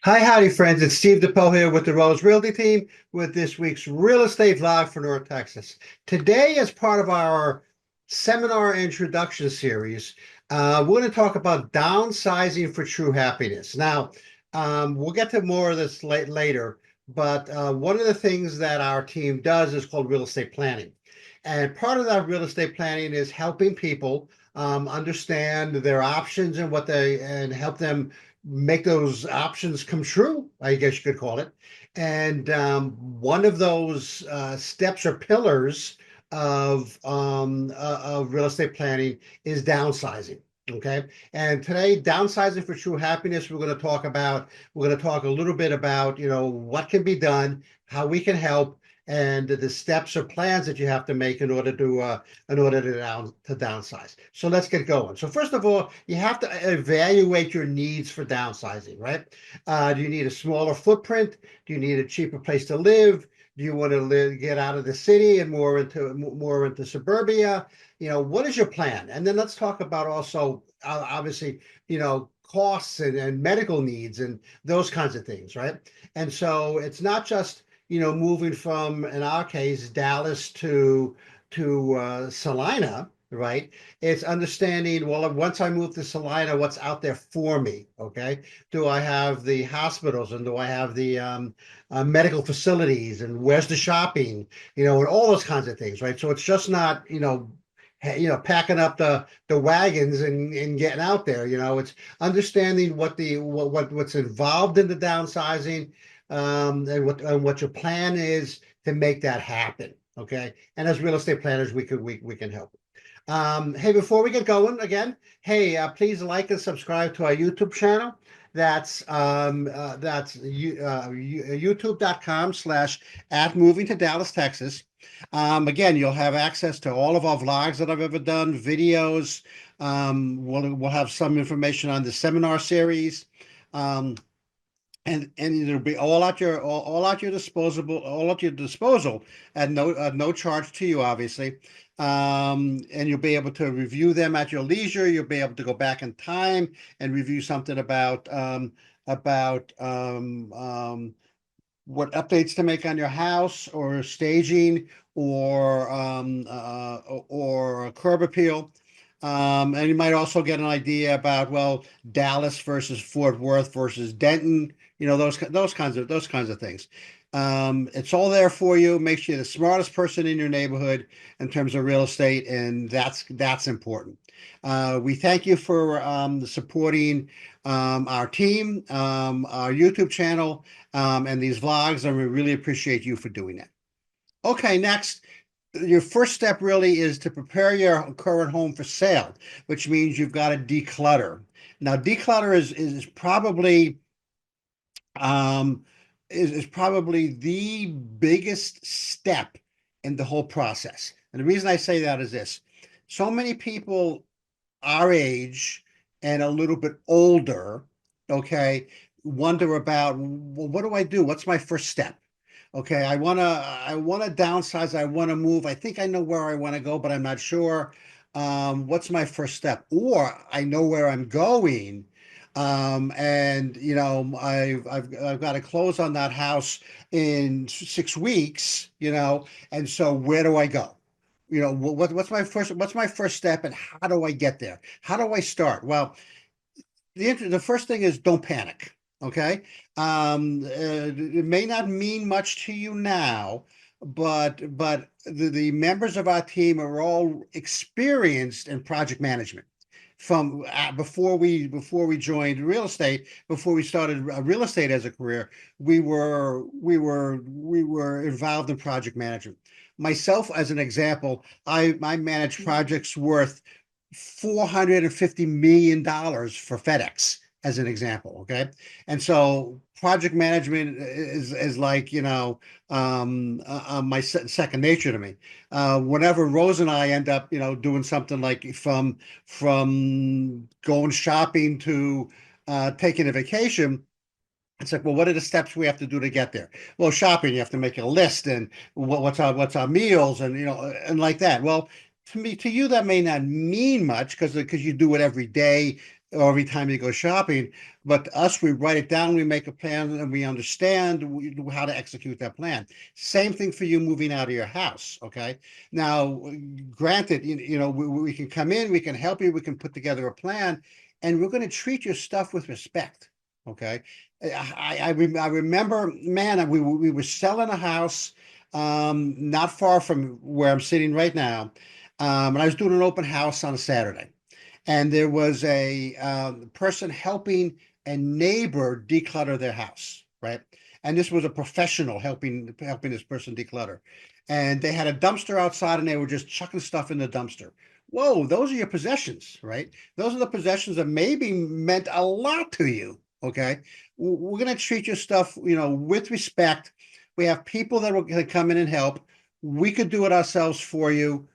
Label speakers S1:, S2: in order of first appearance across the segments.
S1: Hi, howdy, friends. It's Steve DePoe here with the Rose Realty team with this week's real estate vlog for North Texas. Today, as part of our seminar introduction series, we're going to talk about downsizing for true happiness. Now, we'll get to more of this later, but one of the things that our team does is called real estate planning. And part of that real estate planning is helping people understand their options and and help them make those options come true, I guess you could call it. And one of those steps or pillars of real estate planning is downsizing. Okay. And today, downsizing for true happiness, we're going to talk a little bit about, what can be done, how we can help, and the steps or plans that you have to make in order to downsize. So let's get going. So first of all, you have to evaluate your needs for downsizing, right? Do you need a smaller footprint? Do you need a cheaper place to live? Do you want to get out of the city and more into suburbia? What is your plan? And then let's talk about also obviously, costs and medical needs and those kinds of things, right? And so it's not just moving from, in our case, Dallas to Salina, right? It's understanding, well, once I move to Salina, what's out there for me, okay? Do I have the hospitals and do I have the medical facilities and where's the shopping, and all those kinds of things, right? So it's just not, packing up the wagons and getting out there. It's understanding what's involved in the downsizing, and what your plan is to make that happen. Okay, and as real estate planners, we can help. Hey, before we get going again, hey, please like and subscribe to our YouTube channel. That's youtube.com/ at moving to Dallas, Texas. Again, you'll have access to all of our vlogs that I've ever done, videos. We'll have some information on the seminar series. And it'll be all at your disposal at no charge to you, obviously. And you'll be able to review them at your leisure. You'll be able to go back in time and review something about what updates to make on your house or staging or curb appeal. And you might also get an idea about, well, Dallas versus Fort Worth versus Denton, those kinds of things. It's all there for you. Makes you the smartest person in your neighborhood in terms of real estate, and that's important. We thank you for supporting our team, our YouTube channel, and these vlogs, and we really appreciate you for doing that. Okay, next. Your first step really is to prepare your current home for sale, which means you've got to declutter. Now, declutter is probably the biggest step in the whole process. And the reason I say that is this: so many people our age and a little bit older, okay, wonder about, well, what do I do? What's my first step? Okay, I wanna downsize, I wanna move. I think I know where I want to go, but I'm not sure. What's my first step? Or I know where I'm going. And I've got to close on that house in 6 weeks, and so where do I go? What's my first step and how do I get there? How do I start? Well, the first thing is don't panic. Okay. It may not mean much to you now, but the members of our team are all experienced in project management. From before we joined real estate, before we started real estate as a career, we were involved in project management. Myself, as an example, I managed projects worth $450 million for FedEx, as an example. Okay. And so project management is like, my second nature to me. Whenever Rose and I end up, doing something like from going shopping to taking a vacation, it's like, well, what are the steps we have to do to get there? Well, shopping, you have to make a list and what's our meals and and like that. Well, to you that may not mean much because you do it every day. or every time you go shopping. But us, we write it down, we make a plan, and we understand how to execute that plan. Same thing for you moving out of your house. Okay. Now, granted, we can come in, we can help you, we can put together a plan, and we're going to treat your stuff with respect. Okay. I remember, man, we were selling a house not far from where I'm sitting right now. And I was doing an open house on a Saturday, and there was a person helping a neighbor declutter their house, right? And this was a professional helping this person declutter. And they had a dumpster outside, and they were just chucking stuff in the dumpster. Whoa, those are your possessions, right? Those are the possessions that maybe meant a lot to you. Okay, we're going to treat your stuff, with respect. We have people that will come in and help. We could do it ourselves for you.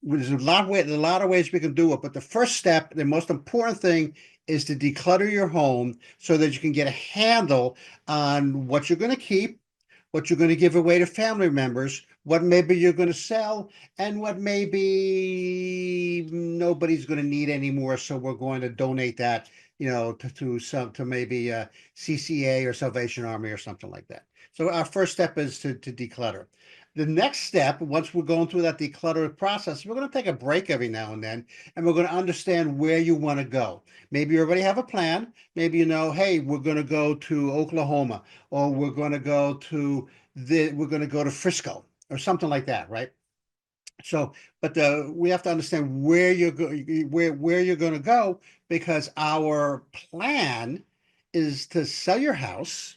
S1: There's a lot of ways we can do it, but the first step, the most important thing, is to declutter your home so that you can get a handle on what you're going to keep, what you're going to give away to family members, what maybe you're going to sell, and what maybe nobody's going to need anymore. So we're going to donate that, to maybe CCA or Salvation Army or something like that. So our first step is to declutter. The next step, once we're going through that declutter process, we're going to take a break every now and then, and we're going to understand where you want to go. Maybe you already have a plan. Maybe hey, we're going to go to Oklahoma, or we're going to go to Frisco, or something like that, right? So, but we have to understand where where you're going to go, because our plan is to sell your house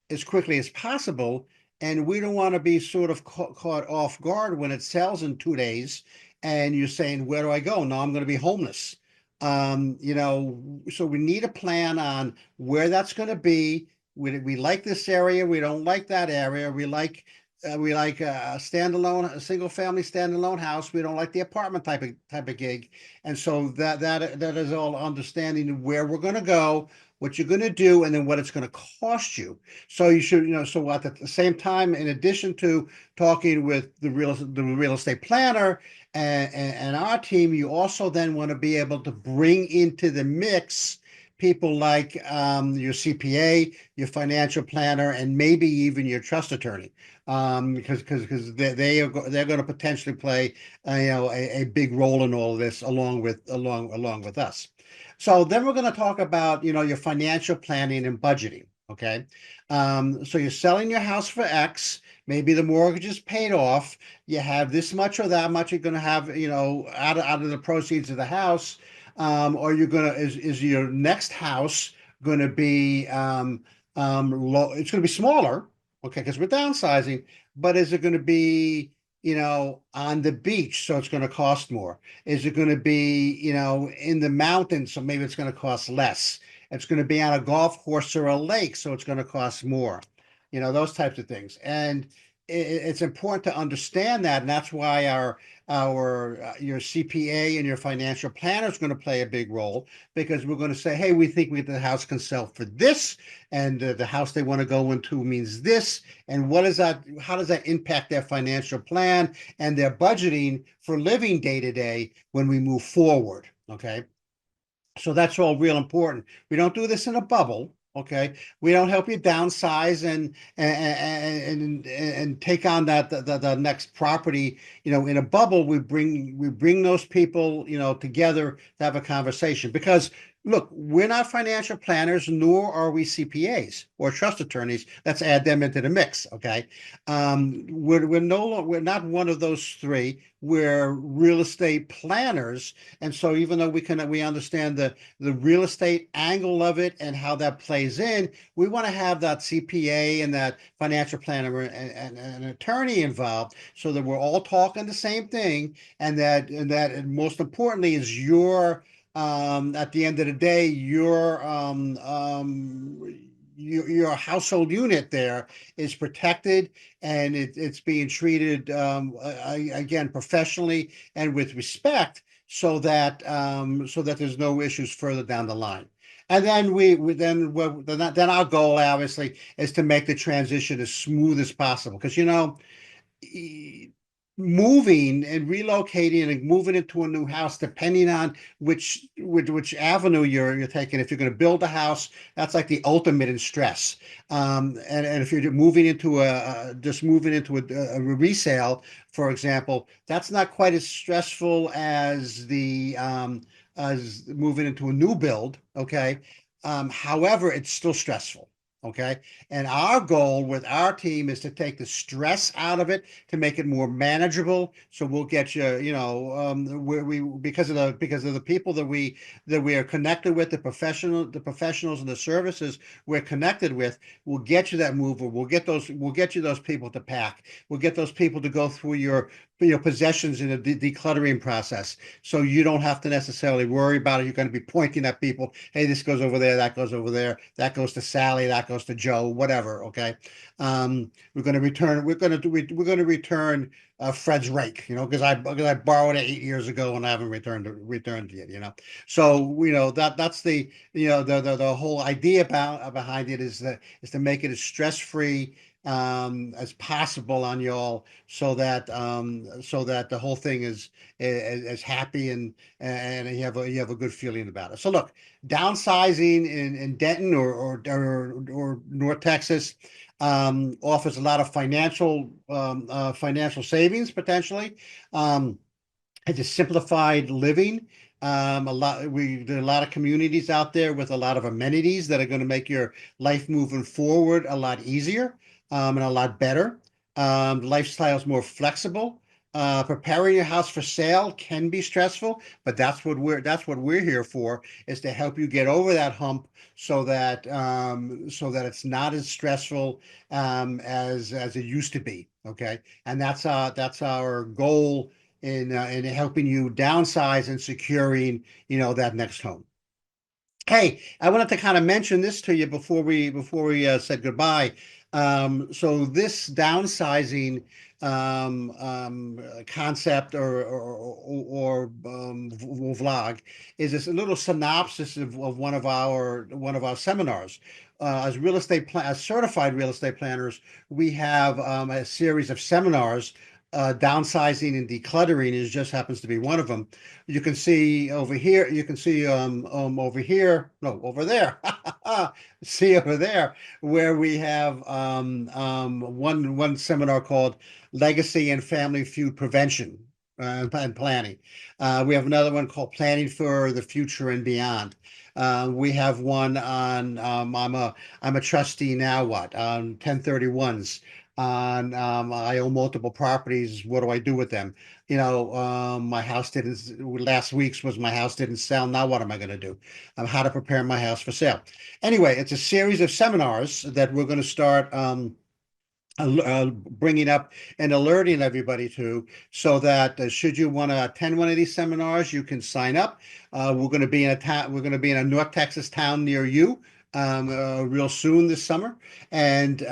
S1: as quickly as possible. And we don't want to be sort of caught off guard when it sells in 2 days and you're saying, where do I go? No, I'm going to be homeless. So we need a plan on where that's going to be. We like this area. We don't like that area. We like a standalone, a single family standalone house. We don't like the apartment type of gig. And so that is all understanding where we're going to go, what you're going to do, and then what it's going to cost you. So you should, so at the same time, in addition to talking with the real estate planner and our team, you also then want to be able to bring into the mix people like your CPA, your financial planner, and maybe even your trust attorney, because they're going to potentially play a big role in all of this along with us. So then we're going to talk about your financial planning and budgeting. Okay, so you're selling your house for X. Maybe the mortgage is paid off. You have this much or that much you're going to have out of the proceeds of the house. Or you're gonna is your next house going to be low? It's going to be smaller, okay, because we're downsizing. But is it going to be on the beach, so it's going to cost more? Is it going to be in the mountains, so maybe it's going to cost less? It's going to be on a golf course or a lake, so it's going to cost more. Those types of things. And it's important to understand that, and that's why your CPA and your financial planner is going to play a big role, because we're going to say, hey, we think the house can sell for this, and the house they want to go into means this, and what is that? How does that impact their financial plan and their budgeting for living day to day when we move forward? Okay. So that's all real important. We don't do this in a bubble. Okay, we don't help you downsize and take on the next property. In a bubble, we bring those people together to have a conversation, because look, we're not financial planners, nor are we CPAs or trust attorneys. Let's add them into the mix. Okay, we're not one of those three. We're real estate planners, and so even though we understand the real estate angle of it and how that plays in, we want to have that CPA and that financial planner and an attorney involved, so that we're all talking the same thing, and most importantly is at the end of the day, your household unit there is protected, and it's being treated again professionally and with respect, so that there's no issues further down the line. And then our goal obviously is to make the transition as smooth as possible, because moving and relocating and moving into a new house, depending on which avenue you're taking. If you're going to build a house, that's like the ultimate in stress. And if you're moving into just moving into a resale, for example, that's not quite as stressful as moving into a new build. Okay. However, it's still stressful. Okay. And our goal with our team is to take the stress out of it, to make it more manageable. So we'll get you, we because of the people that we are connected with, the professionals and the services we're connected with, we'll get you that mover. We'll get you those people to pack. We'll get those people to go through your possessions in a decluttering process. So you don't have to necessarily worry about it. You're going to be pointing at people. Hey, this goes over there. That goes over there. That goes to Sally. That goes to Joe. Whatever. Okay. We're going to return. We're going to return Fred's rake. Because I borrowed it 8 years ago and I haven't returned it. So that's the whole idea behind it is to make it as stress free as possible on y'all, so that the whole thing is as happy and you have a good feeling about it. So look, downsizing in Denton or North Texas offers a lot of financial savings potentially. It's a simplified living. There are a lot of communities out there with a lot of amenities that are going to make your life moving forward a lot easier, and a lot better. The lifestyle is more flexible. Preparing your house for sale can be stressful, but that's what we're here for, is to help you get over that hump, so that it's not as stressful as it used to be. Okay, and that's our goal in helping you downsize and securing that next home. Hey, I wanted to kind of mention this to you before we said goodbye. So this downsizing concept or vlog is this little synopsis of one of our seminars. As certified real estate planners, we have a series of seminars. Downsizing and decluttering just happens to be one of them. You can see over here. You can see over here. No, over there. See over there where we have one seminar called Legacy and Family Feud Prevention and Planning. We have another one called Planning for the Future and Beyond. We have one on I'm a trustee now. What on 1031s, on I own multiple properties. What do I do with them? My house didn't, last week's was my house didn't sell. Now what am I going to do? How to prepare my house for sale. Anyway, it's a series of seminars that we're going to start bringing up and alerting everybody to, so that should you want to attend one of these seminars, you can sign up. We're going to be in a town. We're going to be in a North Texas town near you real soon this summer, and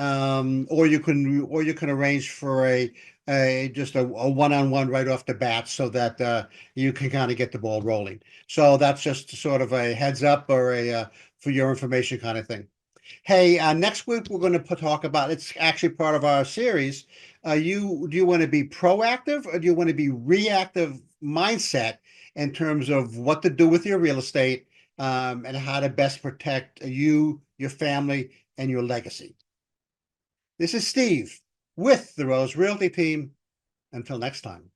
S1: or you can arrange for a one-on-one right off the bat, so that you can kind of get the ball rolling. So that's just sort of a heads up, or a for your information kind of thing. Hey, next week we're going to talk about, it's actually part of our series. Do you want to be proactive, or do you want to be reactive mindset in terms of what to do with your real estate, and how to best protect you, your family, and your legacy? This is Steve with the Rose Realty Team. Until next time.